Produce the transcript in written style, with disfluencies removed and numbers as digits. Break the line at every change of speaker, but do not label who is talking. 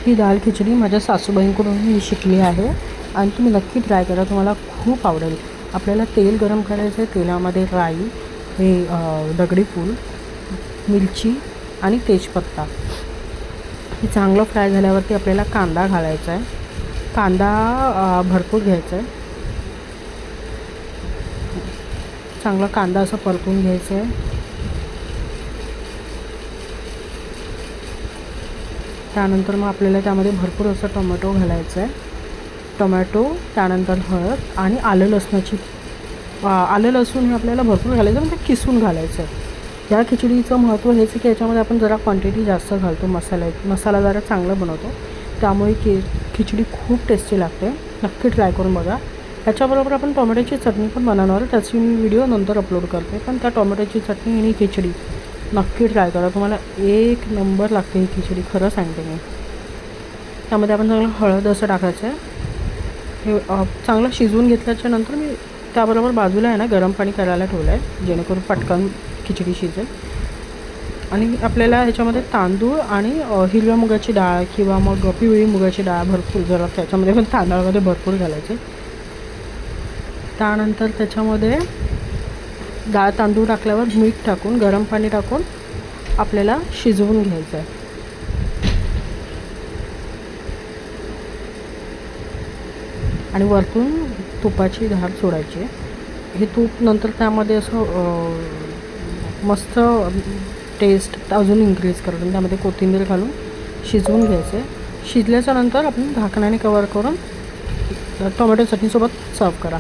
ही दाल खिचडी माझ्या सासूबाईंकडून मी शिकली आहे आणि तुम्ही नक्की ट्राय करा, तुम्हाला खूप आवडेल. आपल्याला तेल गरम करायचं आहे. तेलामध्ये राई, हे दगडी फूल, मिरची आणि तेजपत्ता हे चांगलं फ्राय झाल्यावरती आपल्याला कांदा घालायचा आहे. कांदा भरपूर घ्यायचा आहे. चांगला कांदा असं परतून घ्यायचं आहे. त्यानंतर मग आपल्याला त्यामध्ये भरपूर असं टोमॅटो घालायचं आहे. टोमॅटो, त्यानंतर हळद आणि आलं लसूण हे आपल्याला भरपूर घालायचं, म्हणजे किसून घालायचं आहे. या खिचडीचं महत्त्व हेच आहे की याच्यामध्ये आपण जरा क्वांटिटी जास्त घालतो. मसाला जरा चांगला बनवतो, त्यामुळे खिचडी खूप टेस्टी लागते. नक्की ट्राय करून बघा. ह्याच्याबरोबर आपण टोमॅटोची चटणी पण बनवणार, त्याची मी व्हिडिओ नंतर अपलोड करते. पण त्या टोमॅटोची चटणी आणि खिचडी नक्की ट्राय करा, तुम्हाला एक नंबर लागते ही खिचडी, खरं सांगते मी. त्यामध्ये आपण चांगलं हळद असं टाकायचं आहे. हे चांगलं शिजवून घेतल्याच्या नंतर मी त्याबरोबर बाजूला आहे ना गरम पाणी करायला ठेवलं आहे, जेणेकरून पटकन खिचडी शिजेल. आणि आपल्याला ह्याच्यामध्ये तांदूळ आणि हिरव्या मुगाची डाळ किंवा मग पिवळी मुगाची डाळ भरपूर, जरा त्याच्यामध्ये पण तांदळामध्ये भरपूर घालायचे. त्यानंतर त्याच्यामध्ये डाळ तांदूळ टाकल्यावर मीठ टाकून, गरम पाणी टाकून आपल्याला शिजवून घ्यायचं आहे. आणि वरतून तुपाची धार सोडायची. हे तूप नंतर त्यामध्ये असं मस्त टेस्ट अजून इन्क्रीज करून त्यामध्ये कोथिंबीर घालून शिजवून घ्यायचं आहे. शिजल्याच्या नंतर आपण झाकणाने कवर करून टोमॅटो चटणीसोबत सर्व करा.